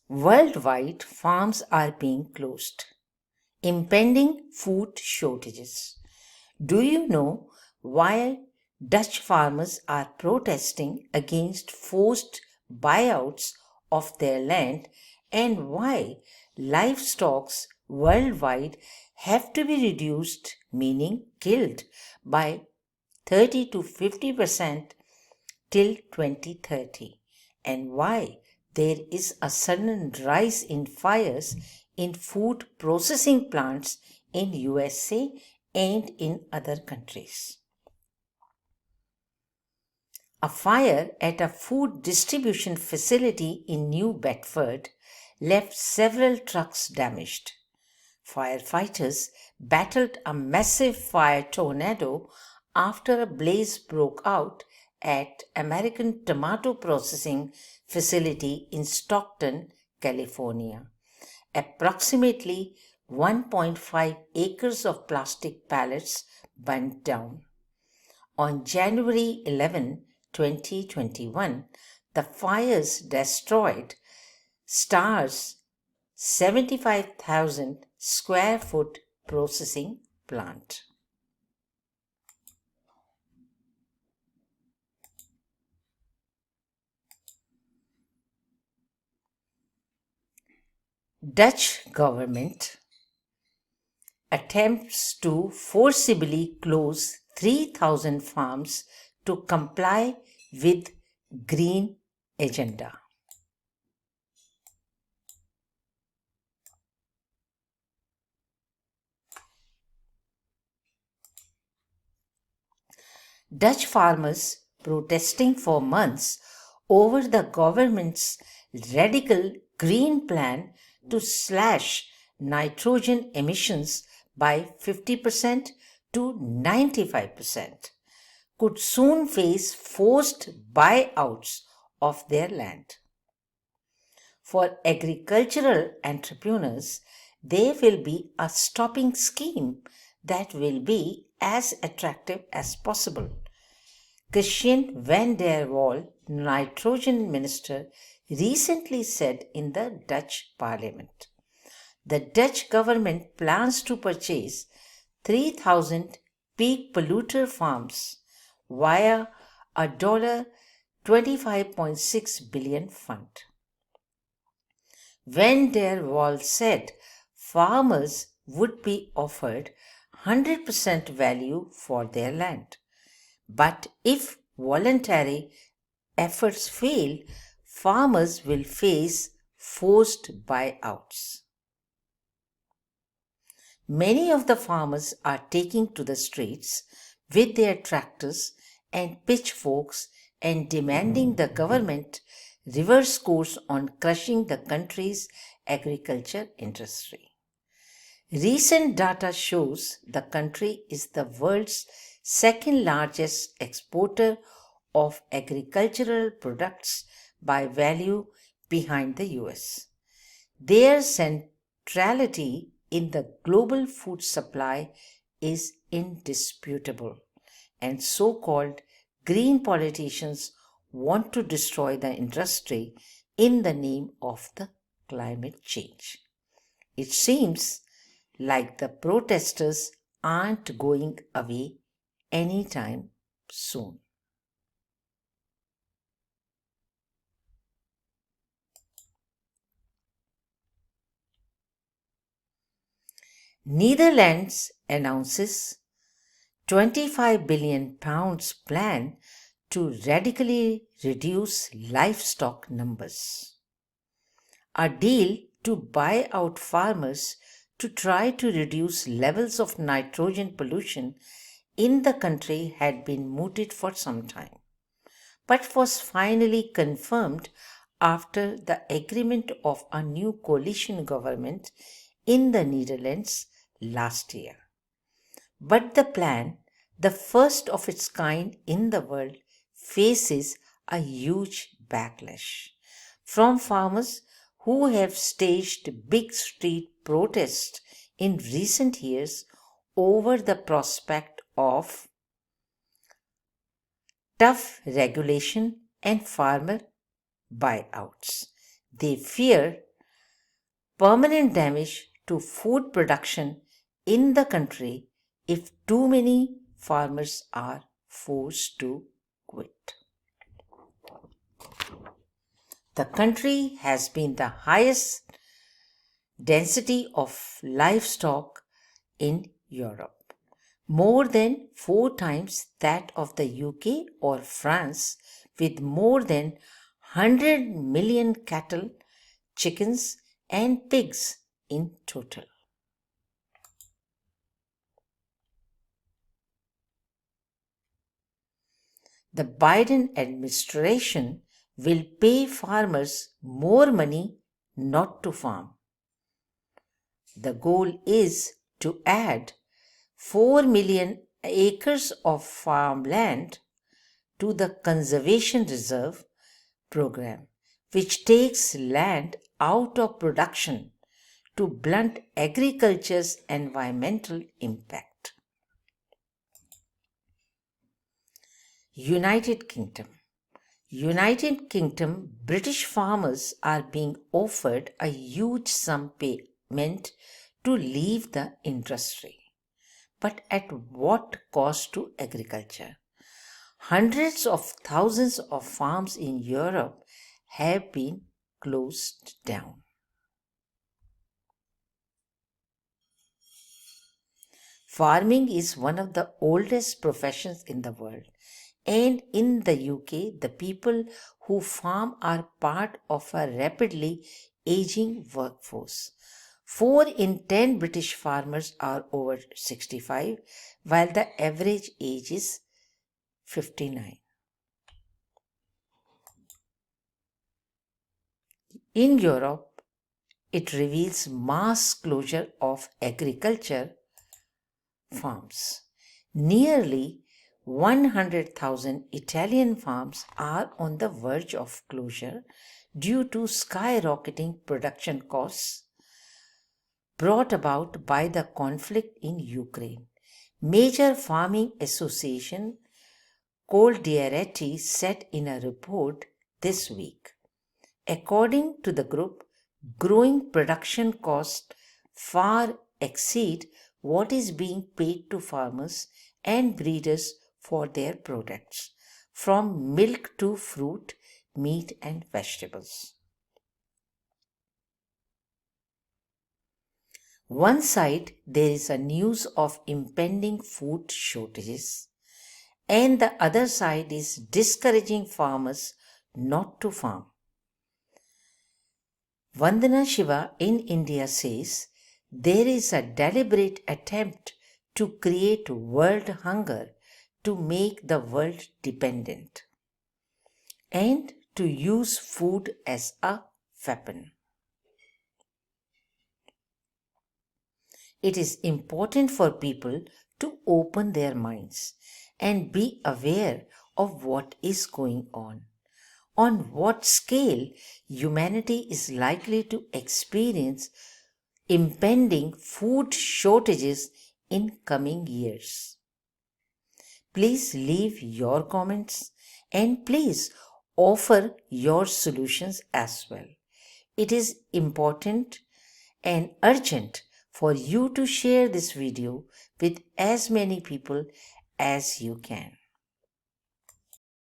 Worldwide, farms are being closed. Impending food shortages. Do you know why Dutch farmers are protesting against forced buyouts of their land and why livestock worldwide have to be reduced, meaning killed, by 30 to 50% till 2030, and why there is a sudden rise in fires in food processing plants in USA and in other countries. A fire at a food distribution facility in New Bedford left several trucks damaged. Firefighters battled a massive fire tornado after a blaze broke out at American tomato processing facility in Stockton, California. Approximately 1.5 acres of plastic pallets burnt down. On January 11, 2021, the fires destroyed Star's 75,000 square foot processing plant. Dutch government attempts to forcibly close 3,000 farms to comply with green agenda. Dutch farmers protesting for months over the government's radical green plan to slash nitrogen emissions by 50% to 95% could soon face forced buyouts of their land. For agricultural entrepreneurs, there will be a stopping scheme that will be as attractive as possible. Christian van der Wal, nitrogen minister, recently said in the Dutch parliament. The Dutch government plans to purchase 3,000 peak polluter farms via a $25.6 billion fund. Van der Wal said farmers would be offered 100% value for their land. But if voluntary efforts fail, farmers will face forced buyouts. Many of the farmers are taking to the streets with their tractors and pitchforks and demanding the government reverse course on crushing the country's agriculture industry. Recent data shows the country is the world's second largest exporter of agricultural products by value behind the US. Their centrality in the global food supply is indisputable, and so-called green politicians want to destroy the industry in the name of the climate change. It seems like the protesters aren't going away anytime soon. Netherlands announces £25 billion plan to radically reduce livestock numbers. A deal to buy out farmers to try to reduce levels of nitrogen pollution in the country had been mooted for some time, but was finally confirmed after the agreement of a new coalition government in the Netherlands last year. But the plan, the first of its kind in the world, faces a huge backlash from farmers who have staged big street protests in recent years over the prospect of tough regulation and farmer buyouts. They fear permanent damage to food production in the country if too many farmers are forced to quit. The country has been the highest density of livestock in Europe, more than 4 times that of the UK or France, with more than 100 million cattle, chickens, and pigs in total. The Biden administration will pay farmers more money not to farm. The goal is to add 4 million acres of farmland to the Conservation Reserve program, which takes land out of production to blunt agriculture's environmental impact. United Kingdom. United Kingdom British farmers are being offered a huge sum payment to leave the industry. But at what cost to agriculture? Hundreds of thousands of farms in Europe have been closed down. Farming is one of the oldest professions in the world. And in the UK, the people who farm are part of a rapidly aging workforce. 4 in 10 British farmers are over 65, while the average age is 59. In Europe, it reveals mass closure of agriculture farms. Nearly 100,000 Italian farms are on the verge of closure due to skyrocketing production costs brought about by the conflict in Ukraine. Major farming association Coldiretti said in a report this week. According to the group, growing production costs far exceed what is being paid to farmers and breeders for their products, from milk to fruit, meat, and vegetables. One side, there is a news of impending food shortages, and the other side is discouraging farmers not to farm. Vandana Shiva in India says there is a deliberate attempt to create world hunger to make the world dependent and to use food as a weapon. It is important for people to open their minds and be aware of what is going on what scale humanity is likely to experience impending food shortages in coming years. Please leave your comments and please offer your solutions as well. It is important and urgent for you to share this video with as many people as you can.